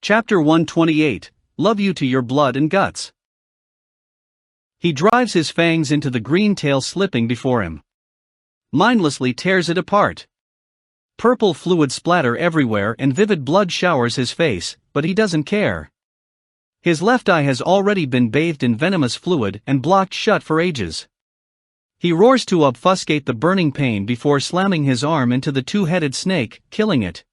Chapter 128, Love You to Your Blood and Guts. He drives his fangs into the green tail slipping before him. Mindlessly tears it apart. Purple fluid splatter everywhere and vivid blood showers his face, but he doesn't care. His left eye has already been bathed in venomous fluid and blocked shut for ages. He roars to obfuscate the burning pain before slamming his arm into the two-headed snake, killing it.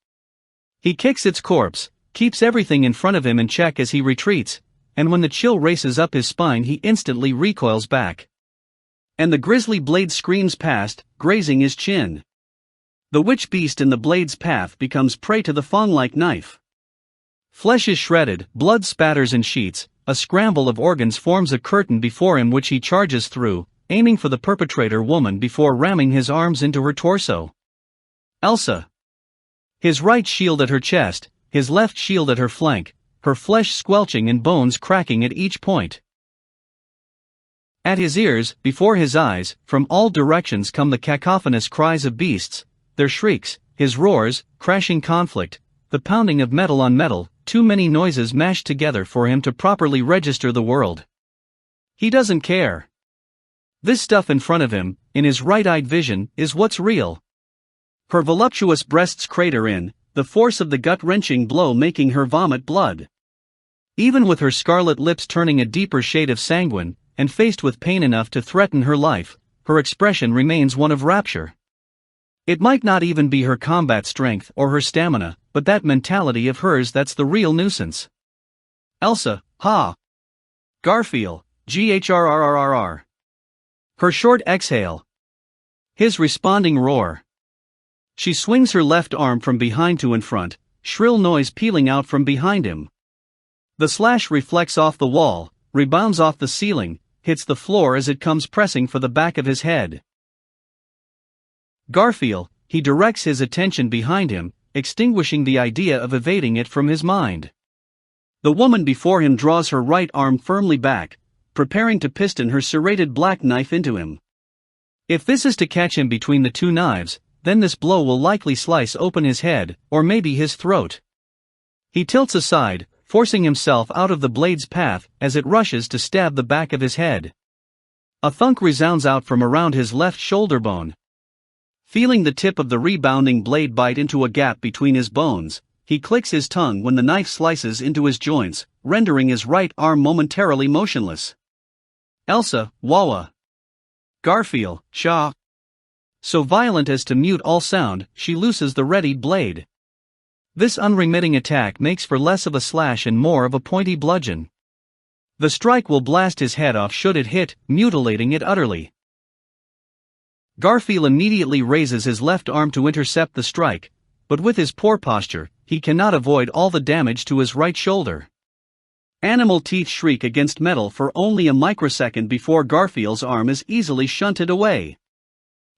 He kicks its corpse, keeps everything in front of him in check as he retreats, and when the chill races up his spine he instantly recoils back. And the grisly blade screams past, grazing his chin. The witch beast in the blade's path becomes prey to the fang-like knife. Flesh is shredded, blood spatters in sheets, a scramble of organs forms a curtain before him which he charges through, aiming for the perpetrator woman before ramming his arms into her torso. Elsa. His right shield at her chest, his left shield at her flank, her flesh squelching and bones cracking at each point. At his ears, before his eyes, from all directions come the cacophonous cries of beasts, their shrieks, his roars, crashing conflict, the pounding of metal on metal, too many noises mashed together for him to properly register the world. He doesn't care. This stuff in front of him, in his right-eyed vision, is what's real. Her voluptuous breasts crater in, the force of the gut-wrenching blow making her vomit blood. Even with her scarlet lips turning a deeper shade of sanguine, and faced with pain enough to threaten her life, her expression remains one of rapture. It might not even be her combat strength or her stamina, but that mentality of hers that's the real nuisance. Elsa, ha! Garfield, grrrrrr. Her short exhale. His responding roar. She swings her left arm from behind to in front, shrill noise pealing out from behind him. The slash reflects off the wall, rebounds off the ceiling, hits the floor as it comes pressing for the back of his head. Garfield, he directs his attention behind him, extinguishing the idea of evading it from his mind. The woman before him draws her right arm firmly back, preparing to piston her serrated black knife into him. If this is to catch him between the two knives, then this blow will likely slice open his head, or maybe his throat. He tilts aside, forcing himself out of the blade's path as it rushes to stab the back of his head. A thunk resounds out from around his left shoulder bone. Feeling the tip of the rebounding blade bite into a gap between his bones, he clicks his tongue when the knife slices into his joints, rendering his right arm momentarily motionless. Elsa, wawa. Garfield, shaw. So violent as to mute all sound, she looses the readied blade. This unremitting attack makes for less of a slash and more of a pointy bludgeon. The strike will blast his head off should it hit, mutilating it utterly. Garfield immediately raises his left arm to intercept the strike, but with his poor posture, he cannot avoid all the damage to his right shoulder. Animal teeth shriek against metal for only a microsecond before Garfield's arm is easily shunted away.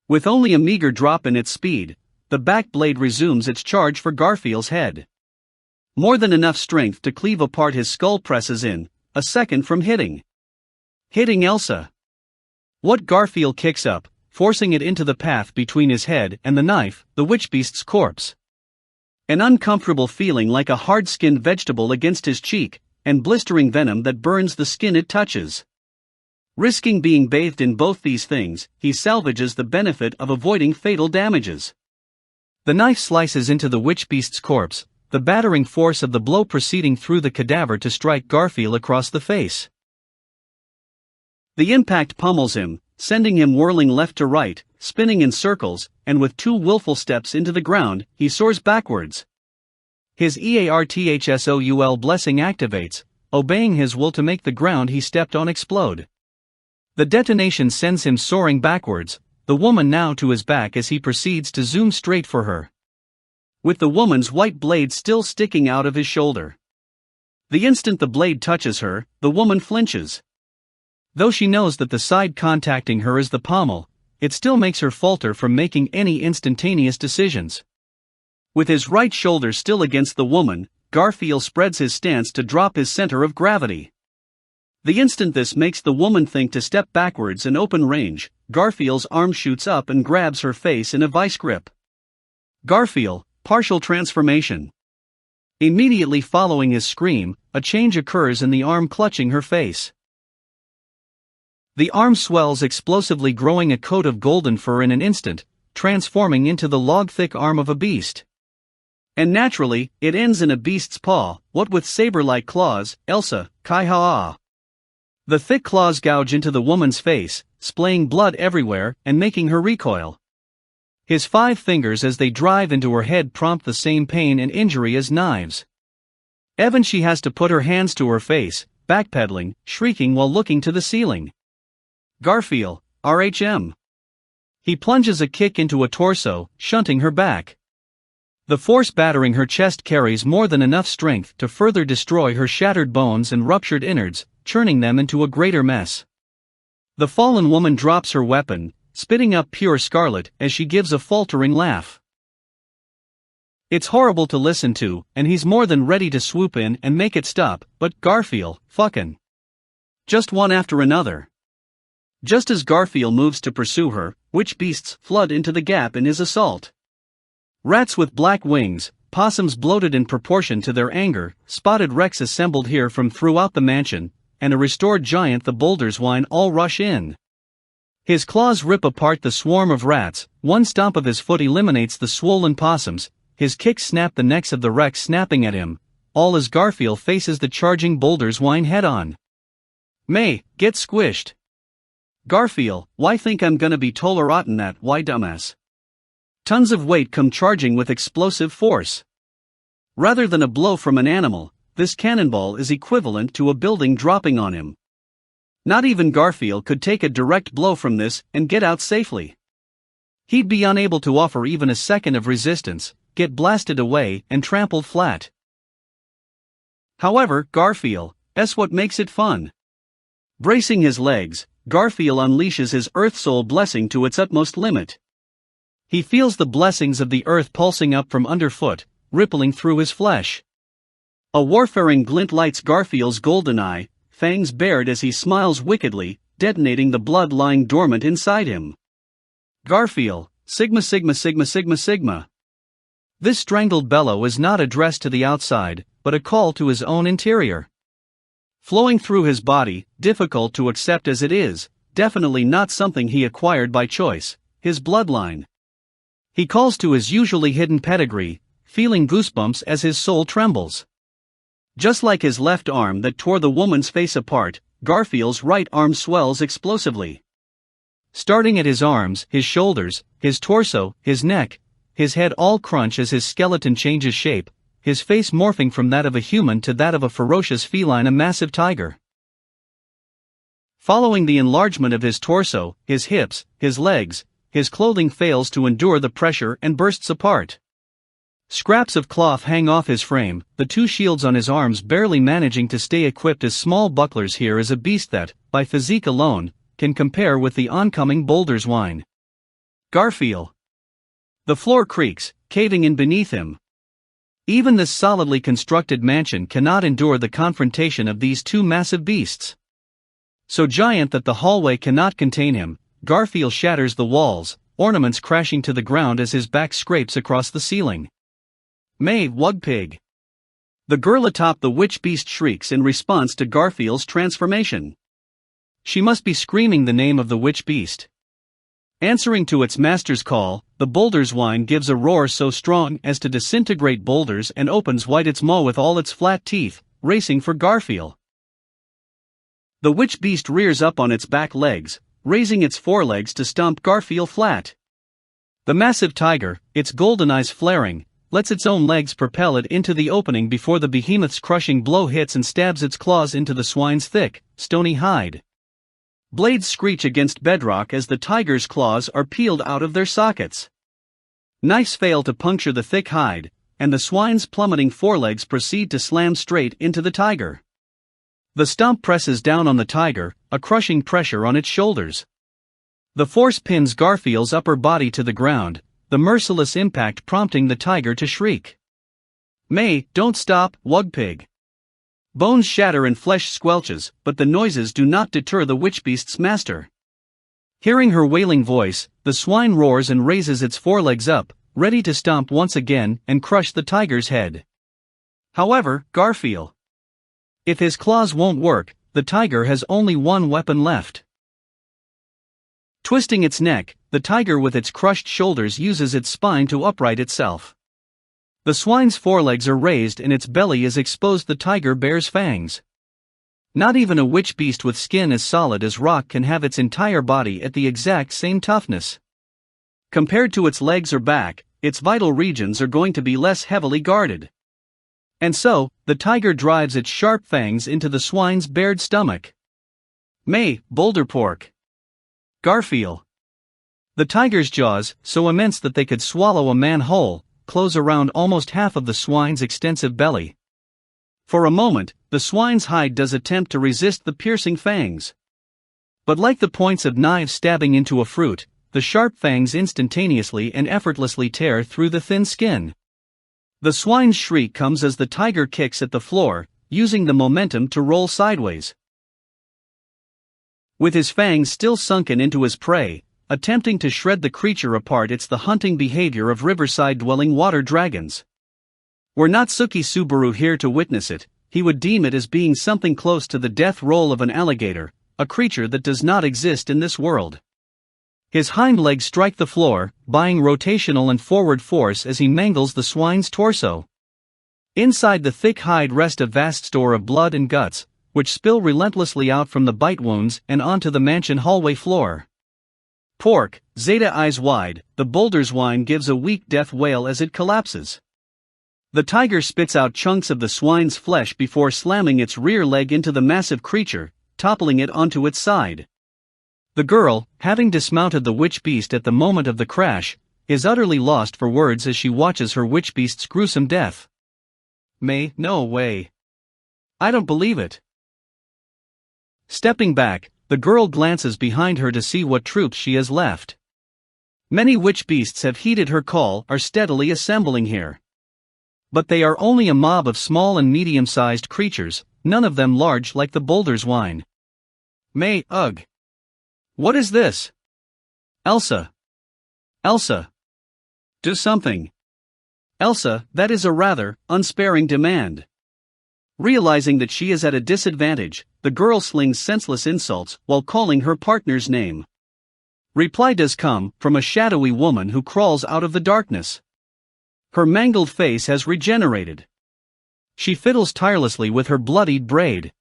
With only a meager drop in its speed, the back blade resumes its charge for Garfield's head. More than enough strength to cleave apart his skull presses in, a second from hitting. Hitting Elsa. What Garfield kicks up, forcing it into the path between his head and the knife, the witch-beast's corpse. An uncomfortable feeling like a hard-skinned vegetable against his cheek, and blistering venom that burns the skin it touches. Risking being bathed in both these things, he salvages the benefit of avoiding fatal damages. The knife slices into the witch-beast's corpse, the battering force of the blow proceeding through the cadaver to strike Garfield across the face. The impact pummels him, sending him whirling left to right, spinning in circles, and with two willful steps into the ground, he soars backwards. His EARTHSOUL blessing activates, obeying his will to make the ground he stepped on explode. The detonation sends him soaring backwards, the woman now to his back as he proceeds to zoom straight for her. With the woman's white blade still sticking out of his shoulder. The instant the blade touches her, the woman flinches. Though she knows that the side contacting her is the pommel, it still makes her falter from making any instantaneous decisions. With his right shoulder still against the woman, Garfield spreads his stance to drop his center of gravity. The instant this makes the woman think to step backwards in open range, Garfield's arm shoots up and grabs her face in a vice grip. Garfield, partial transformation. Immediately following his scream, a change occurs in the arm clutching her face. The arm swells explosively, growing a coat of golden fur in an instant, transforming into the log-thick arm of a beast. And naturally, it ends in a beast's paw, what with saber-like claws, Elsa, Kai-ha-ah. The thick claws gouge into the woman's face, splaying blood everywhere and making her recoil. His 5 fingers as they drive into her head prompt the same pain and injury as knives. Even she has to put her hands to her face, backpedaling, shrieking while looking to the ceiling. Garfield, RHM. He plunges a kick into a torso, shunting her back. The force battering her chest carries more than enough strength to further destroy her shattered bones and ruptured innards, churning them into a greater mess. The fallen woman drops her weapon, spitting up pure scarlet as she gives a faltering laugh. It's horrible to listen to, and he's more than ready to swoop in and make it stop, but Garfield, fucking. Just one after another. Just as Garfield moves to pursue her, witch beasts flood into the gap in his assault. Rats with black wings, possums bloated in proportion to their anger, spotted wrecks assembled here from throughout the mansion, and a restored giant the Boulder's Wine all rush in. His claws rip apart the swarm of rats, one stomp of his foot eliminates the swollen possums, his kicks snap the necks of the wrecks snapping at him, all as Garfield faces the charging Boulder's Wine head-on. May, get squished. Garfield, why think I'm gonna be tolerating that, why dumbass? Tons of weight come charging with explosive force. Rather than a blow from an animal, this cannonball is equivalent to a building dropping on him. Not even Garfield could take a direct blow from this and get out safely. He'd be unable to offer even a second of resistance, get blasted away and trampled flat. However, Garfield's what makes it fun. Bracing his legs, Garfield unleashes his Earth Soul blessing to its utmost limit. He feels the blessings of the earth pulsing up from underfoot, rippling through his flesh. A warfaring glint lights Garfield's golden eye, fangs bared as he smiles wickedly, detonating the blood lying dormant inside him. Garfield, Sigma Sigma Sigma Sigma Sigma. This strangled bellow is not addressed to the outside, but a call to his own interior. Flowing through his body, difficult to accept as it is, definitely not something he acquired by choice, his bloodline. He calls to his usually hidden pedigree, feeling goosebumps as his soul trembles. Just like his left arm that tore the woman's face apart, Garfield's right arm swells explosively. Starting at his arms, his shoulders, his torso, his neck, his head all crunch as his skeleton changes shape, his face morphing from that of a human to that of a ferocious feline, a massive tiger. Following the enlargement of his torso, his hips, his legs, his clothing fails to endure the pressure and bursts apart. Scraps of cloth hang off his frame, the 2 shields on his arms barely managing to stay equipped as small bucklers. Here is a beast that, by physique alone, can compare with the oncoming Boulder's Wine. Garfield. The floor creaks, caving in beneath him. Even this solidly constructed mansion cannot endure the confrontation of these 2 massive beasts. So giant that the hallway cannot contain him, Garfield shatters the walls, ornaments crashing to the ground as his back scrapes across the ceiling. May, Wugpig. The girl atop the witch beast shrieks in response to Garfield's transformation. She must be screaming the name of the witch beast. Answering to its master's call, the Boulder's Wine gives a roar so strong as to disintegrate boulders and opens wide its maw with all its flat teeth, racing for Garfield. The witch beast rears up on its back legs, raising its forelegs to stomp Garfield flat. The massive tiger, its golden eyes flaring, lets its own legs propel it into the opening before the behemoth's crushing blow hits and stabs its claws into the swine's thick, stony hide. Blades screech against bedrock as the tiger's claws are peeled out of their sockets. Knives fail to puncture the thick hide, and the swine's plummeting forelegs proceed to slam straight into the tiger. The stomp presses down on the tiger, a crushing pressure on its shoulders. The force pins Garfield's upper body to the ground, the merciless impact prompting the tiger to shriek. May, don't stop, Wugpig. Bones shatter and flesh squelches, but the noises do not deter the witch beast's master. Hearing her wailing voice, the swine roars and raises its forelegs up, ready to stomp once again and crush the tiger's head. However, Garfield. If his claws won't work, the tiger has only one weapon left. Twisting its neck, the tiger with its crushed shoulders uses its spine to upright itself. The swine's forelegs are raised and its belly is exposed. The tiger bears fangs. Not even a witch beast with skin as solid as rock can have its entire body at the exact same toughness. Compared to its legs or back, its vital regions are going to be less heavily guarded. And so, the tiger drives its sharp fangs into the swine's bared stomach. May, boulder pork. Garfield. The tiger's jaws, so immense that they could swallow a man whole, close around almost half of the swine's extensive belly. For a moment, the swine's hide does attempt to resist the piercing fangs. But like the points of knives stabbing into a fruit, the sharp fangs instantaneously and effortlessly tear through the thin skin. The swine's shriek comes as the tiger kicks at the floor, using the momentum to roll sideways. With his fangs still sunken into his prey, attempting to shred the creature apart, it's the hunting behavior of riverside-dwelling water dragons. Were Natsuki Subaru here to witness it, he would deem it as being something close to the death roll of an alligator, a creature that does not exist in this world. His hind legs strike the floor, buying rotational and forward force as he mangles the swine's torso. Inside the thick hide rests a vast store of blood and guts, which spill relentlessly out from the bite wounds and onto the mansion hallway floor. Pork, Zeta eyes wide, the boulder swine gives a weak death wail as it collapses. The tiger spits out chunks of the swine's flesh before slamming its rear leg into the massive creature, toppling it onto its side. The girl, having dismounted the witch beast at the moment of the crash, is utterly lost for words as she watches her witch beast's gruesome death. May, no way. I don't believe it. Stepping back, the girl glances behind her to see what troops she has left. Many witch beasts have heeded her call, are steadily assembling here. But they are only a mob of small and medium-sized creatures, none of them large like the boulder swine. May, ugh. What is this? Elsa. Elsa. Do something. Elsa, that is a rather unsparing demand. Realizing that she is at a disadvantage, the girl slings senseless insults while calling her partner's name. Reply does come from a shadowy woman who crawls out of the darkness. Her mangled face has regenerated. She fiddles tirelessly with her bloodied braid.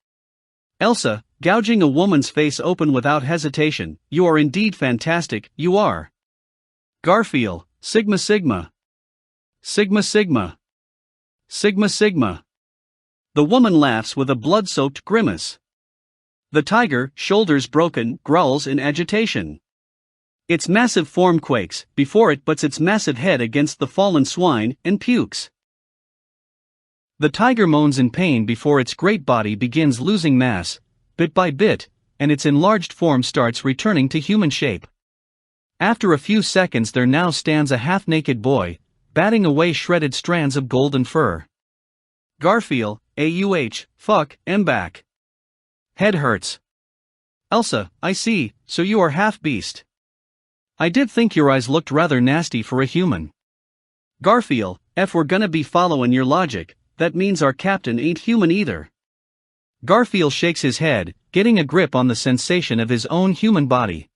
Elsa, gouging a woman's face open without hesitation, you are indeed fantastic, you are. Garfield, Sigma Sigma. Sigma Sigma. Sigma Sigma. The woman laughs with a blood-soaked grimace. The tiger, shoulders broken, growls in agitation. Its massive form quakes before it butts its massive head against the fallen swine and pukes. The tiger moans in pain before its great body begins losing mass, bit by bit, and its enlarged form starts returning to human shape. After a few seconds there now stands a half-naked boy, batting away shredded strands of golden fur. Garfield, fuck, back. Head hurts. Elsa, I see, so you are half-beast. I did think your eyes looked rather nasty for a human. Garfield, if we're gonna be followin' your logic, that means our captain ain't human either. Garfield shakes his head, getting a grip on the sensation of his own human body.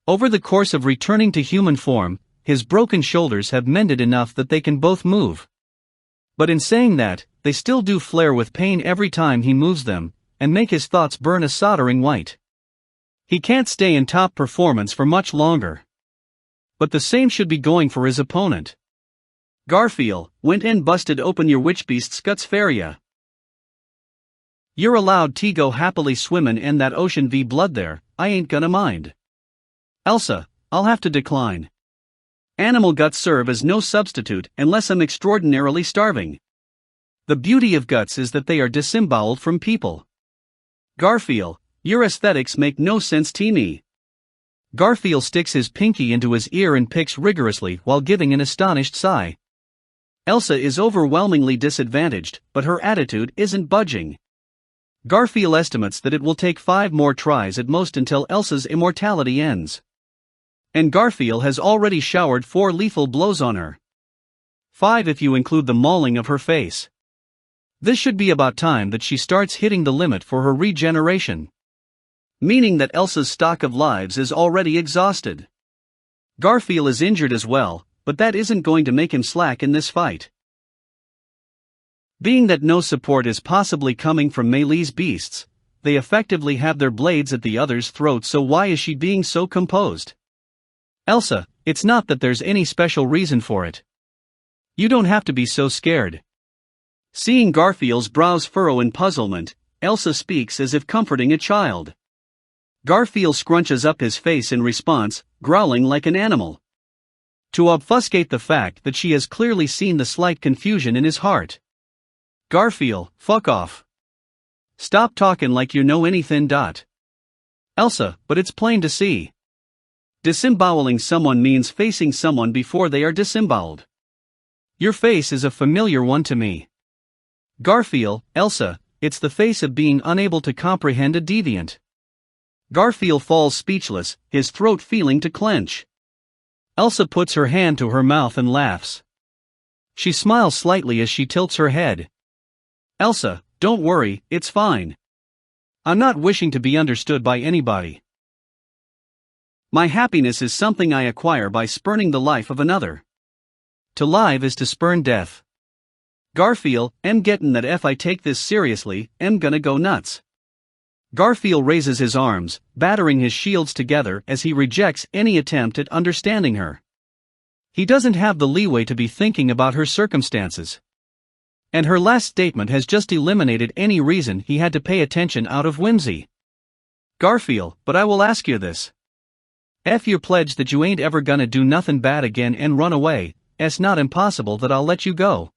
Over the course of returning to human form, his broken shoulders have mended enough that they can both move. But in saying that, they still do flare with pain every time he moves them, and make his thoughts burn a soldering white. He can't stay in top performance for much longer. But the same should be going for his opponent. Garfield, went and busted open your witch beast's guts faria. You're allowed to go happily swimmin' in that ocean v blood there, I ain't gonna mind. Elsa, I'll have to decline. Animal guts serve as no substitute unless I'm extraordinarily starving. The beauty of guts is that they are disemboweled from people. Garfield, your aesthetics make no sense to me. Garfield sticks his pinky into his ear and picks rigorously while giving an astonished sigh. Elsa is overwhelmingly disadvantaged, but her attitude isn't budging. Garfield estimates that it will take 5 more tries at most until Elsa's immortality ends. And Garfield has already showered 4 lethal blows on her. 5 if you include the mauling of her face. This should be about time that she starts hitting the limit for her regeneration. Meaning that Elsa's stock of lives is already exhausted. Garfield is injured as well, but that isn't going to make him slack in this fight. Being that no support is possibly coming from Meilée's beasts, they effectively have their blades at the other's throat, so why is she being so composed? Elsa, it's not that there's any special reason for it. You don't have to be so scared. Seeing Garfield's brows furrow in puzzlement, Elsa speaks as if comforting a child. Garfield scrunches up his face in response, growling like an animal. To obfuscate the fact that she has clearly seen the slight confusion in his heart. Garfield, fuck off. Stop talking like you know anything. Elsa, but it's plain to see. Disemboweling someone means facing someone before they are disemboweled. Your face is a familiar one to me. Garfield, Elsa, it's the face of being unable to comprehend a deviant. Garfield falls speechless, his throat feeling to clench. Elsa puts her hand to her mouth and laughs. She smiles slightly as she tilts her head. Elsa, don't worry, it's fine. I'm not wishing to be understood by anybody. My happiness is something I acquire by spurning the life of another. To live is to spurn death. Garfield, I'm getting that if I take this seriously, I'm gonna go nuts. Garfield raises his arms, battering his shields together as he rejects any attempt at understanding her. He doesn't have the leeway to be thinking about her circumstances. And her last statement has just eliminated any reason he had to pay attention out of whimsy. Garfield, but I will ask you this. If you pledge that you ain't ever gonna do nothing bad again and run away, it's not impossible that I'll let you go.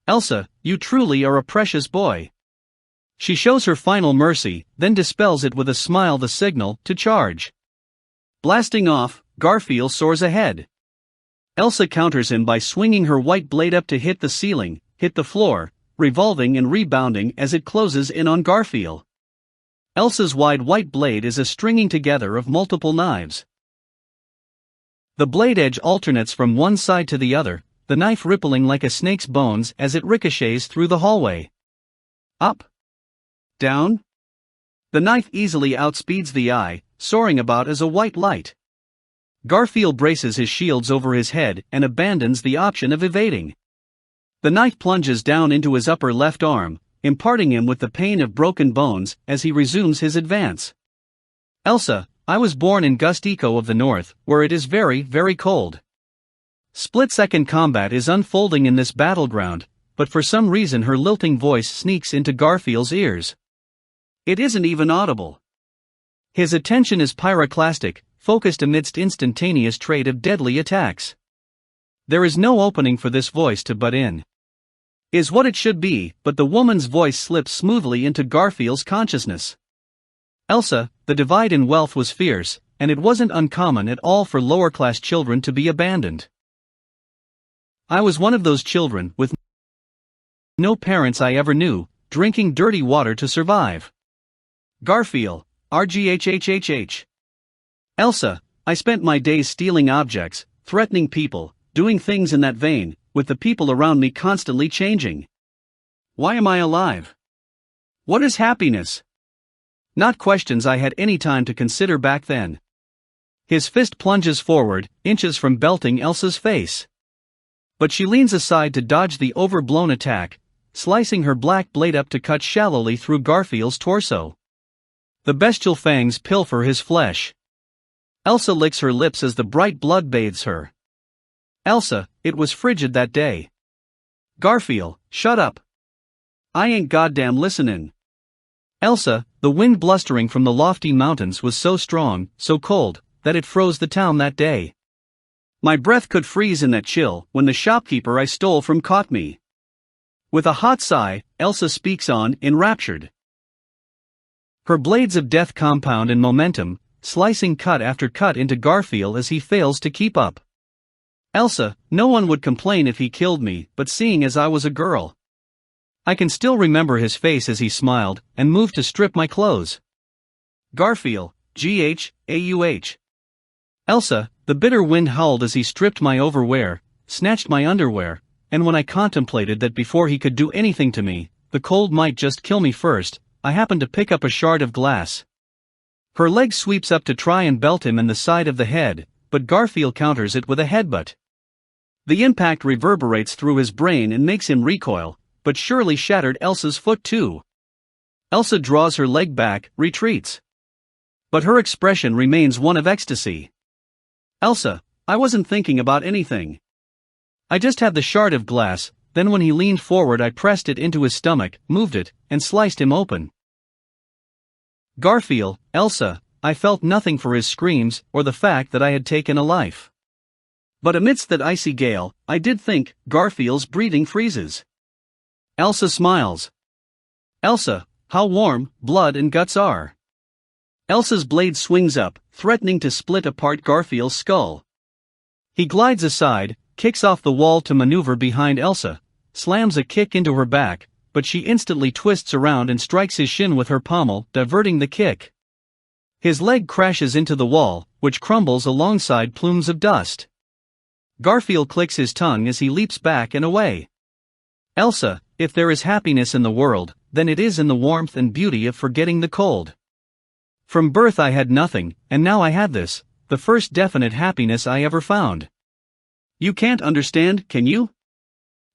Elsa, you truly are a precious boy. She shows her final mercy, then dispels it with a smile, the signal to charge. Blasting off, Garfield soars ahead. Elsa counters him by swinging her white blade up to hit the ceiling, hit the floor, revolving and rebounding as it closes in on Garfield. Elsa's wide white blade is a stringing together of multiple knives. The blade edge alternates from one side to the other, the knife rippling like a snake's bones as it ricochets through the hallway. Up. Down. The knife easily outspeeds the eye, soaring about as a white light. Garfield braces his shields over his head and abandons the option of evading. The knife plunges down into his upper left arm, imparting him with the pain of broken bones as he resumes his advance. Elsa, I was born in Gustico of the North, where it is very, very cold. Split-second combat is unfolding in this battleground, but for some reason her lilting voice sneaks into Garfield's ears. It isn't even audible. His attention is pyroclastic, focused amidst instantaneous trade of deadly attacks. There is no opening for this voice to butt in. Is what it should be, but the woman's voice slips smoothly into Garfield's consciousness. Elsa, the divide in wealth was fierce, and it wasn't uncommon at all for lower-class children to be abandoned. I was one of those children, with no parents I ever knew, drinking dirty water to survive. Garfield, RGHHHH. Elsa, I spent my days stealing objects, threatening people, doing things in that vein, with the people around me constantly changing. Why am I alive? What is happiness? Not questions I had any time to consider back then. His fist plunges forward, inches from belting Elsa's face. But she leans aside to dodge the overblown attack, slicing her black blade up to cut shallowly through Garfield's torso. The bestial fangs pilfer his flesh. Elsa licks her lips as the bright blood bathes her. Elsa, it was frigid that day. Garfield, shut up. I ain't goddamn listenin'. Elsa, the wind blustering from the lofty mountains was so strong, so cold, that it froze the town that day. My breath could freeze in that chill when the shopkeeper I stole from caught me. With a hot sigh, Elsa speaks on, enraptured. Her blades of death compound in momentum, slicing cut after cut into Garfield as he fails to keep up. Elsa, no one would complain if he killed me, but seeing as I was a girl. I can still remember his face as he smiled, and moved to strip my clothes. Garfield, GH, Elsa, the bitter wind howled as he stripped my overwear, snatched my underwear, and when I contemplated that before he could do anything to me, the cold might just kill me first. I happen to pick up a shard of glass. Her leg sweeps up to try and belt him in the side of the head, but Garfield counters it with a headbutt. The impact reverberates through his brain and makes him recoil, but surely shattered Elsa's foot too. Elsa draws her leg back, retreats. But her expression remains one of ecstasy. Elsa, I wasn't thinking about anything. I just had the shard of glass. Then when he leaned forward I pressed it into his stomach, moved it, and sliced him open. Garfield, Elsa, I felt nothing for his screams, or the fact that I had taken a life. But amidst that icy gale, I did think. Garfield's breathing freezes. Elsa smiles. Elsa, how warm, blood and guts are. Elsa's blade swings up, threatening to split apart Garfield's skull. He glides aside, kicks off the wall to maneuver behind Elsa, slams a kick into her back, but she instantly twists around and strikes his shin with her pommel, diverting the kick. His leg crashes into the wall, which crumbles alongside plumes of dust. Garfield clicks his tongue as he leaps back and away. Elsa, if there is happiness in the world, then it is in the warmth and beauty of forgetting the cold. From birth I had nothing, and now I had this, the first definite happiness I ever found. You can't understand, can you?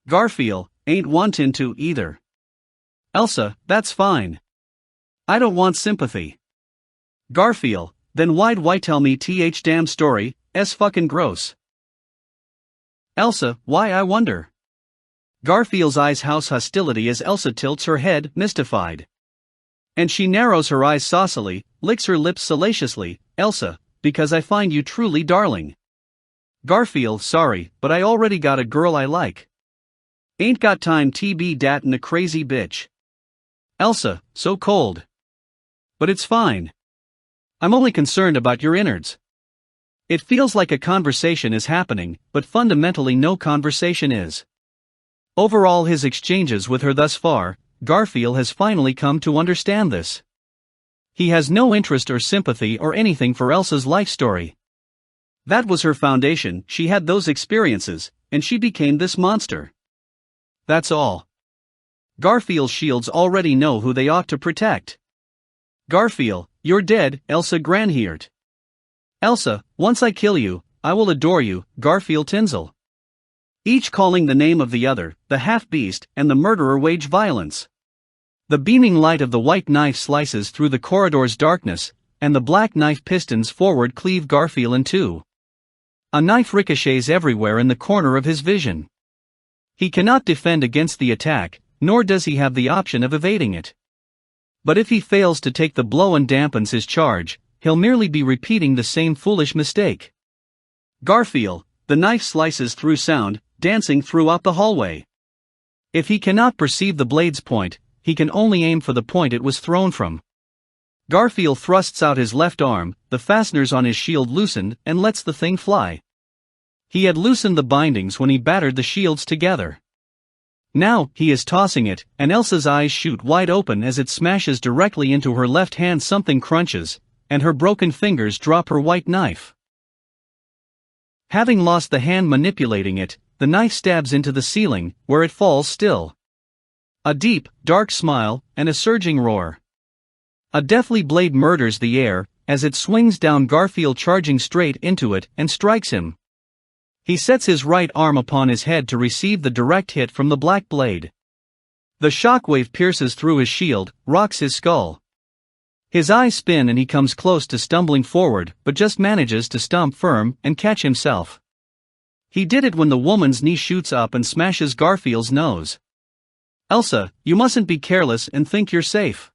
Garfield, ain't wantin' to either. Elsa, that's fine. I don't want sympathy. Garfield, then why tell me damn story, fucking gross. Elsa, why I wonder. Garfield's eyes house hostility as Elsa tilts her head, mystified. And she narrows her eyes saucily, licks her lips salaciously. Elsa, because I find you truly darling. Garfield, sorry, but I already got a girl I like. Ain't got time to be datin' a crazy bitch. Elsa, so cold. But it's fine. I'm only concerned about your innards. It feels like a conversation is happening, but fundamentally no conversation is. Over all his exchanges with her thus far, Garfield has finally come to understand this. He has no interest or sympathy or anything for Elsa's life story. That was her foundation. She had those experiences, and she became this monster. That's all. Garfield's shields already know who they ought to protect. Garfield, you're dead, Elsa Granhiert. Elsa, once I kill you, I will adore you, Garfield Tinsel. Each calling the name of the other, the half-beast and the murderer wage violence. The beaming light of the white knife slices through the corridor's darkness, and the black knife pistons forward cleave Garfield in two. A knife ricochets everywhere in the corner of his vision. He cannot defend against the attack, nor does he have the option of evading it. But if he fails to take the blow and dampens his charge, he'll merely be repeating the same foolish mistake. Garfield, the knife slices through sound, dancing throughout the hallway. If he cannot perceive the blade's point, he can only aim for the point it was thrown from. Garfield thrusts out his left arm, the fasteners on his shield loosened, and lets the thing fly. He had loosened the bindings when he battered the shields together. Now, he is tossing it, and Elsa's eyes shoot wide open as it smashes directly into her left hand. Something crunches, and her broken fingers drop her white knife. Having lost the hand manipulating it, the knife stabs into the ceiling, where it falls still. A deep, dark smile, and a surging roar. A deathly blade murders the air, as it swings down Garfield, charging straight into it, and strikes him. He sets his right arm upon his head to receive the direct hit from the black blade. The shockwave pierces through his shield, rocks his skull. His eyes spin and he comes close to stumbling forward, but just manages to stomp firm and catch himself. He did it when the woman's knee shoots up and smashes Garfield's nose. Elsa, you mustn't be careless and think you're safe.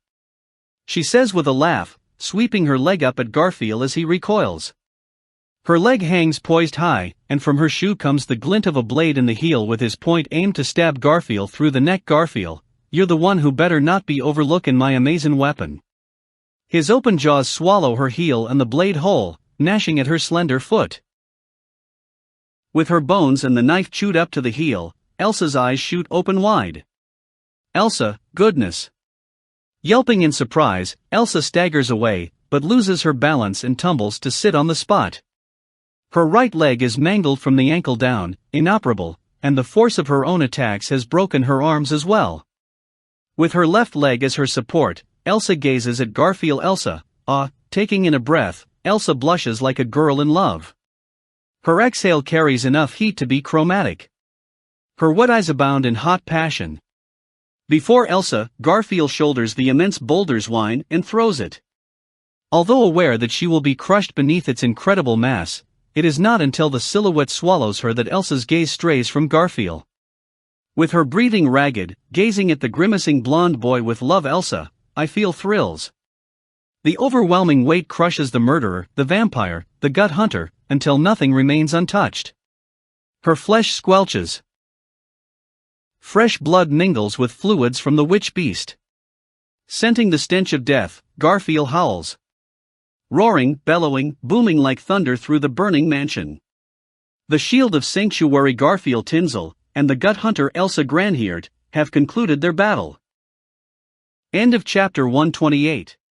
She says with a laugh, sweeping her leg up at Garfield as he recoils. Her leg hangs poised high, and from her shoe comes the glint of a blade in the heel with his point aimed to stab Garfield through the neck. Garfield, you're the one who better not be overlooking my amazing weapon. His open jaws swallow her heel and the blade whole, gnashing at her slender foot. With her bones and the knife chewed up to the heel, Elsa's eyes shoot open wide. Elsa, goodness. Yelping in surprise, Elsa staggers away, but loses her balance and tumbles to sit on the spot. Her right leg is mangled from the ankle down, inoperable, and the force of her own attacks has broken her arms as well. With her left leg as her support, Elsa gazes at Garfield. Taking in a breath, Elsa blushes like a girl in love. Her exhale carries enough heat to be chromatic. Her wet eyes abound in hot passion. Before Elsa, Garfield shoulders the immense boulder's wine and throws it. Although aware that she will be crushed beneath its incredible mass, it is not until the silhouette swallows her that Elsa's gaze strays from Garfield. With her breathing ragged, gazing at the grimacing blonde boy with love, Elsa, I feel thrills. The overwhelming weight crushes the murderer, the vampire, the gut hunter, until nothing remains untouched. Her flesh squelches. Fresh blood mingles with fluids from the witch beast. Scenting the stench of death, Garfield howls. Roaring, bellowing, booming like thunder through the burning mansion. The shield of sanctuary Garfield Tinsel, and the gut hunter Elsa Granhiert, have concluded their battle. End of chapter 128.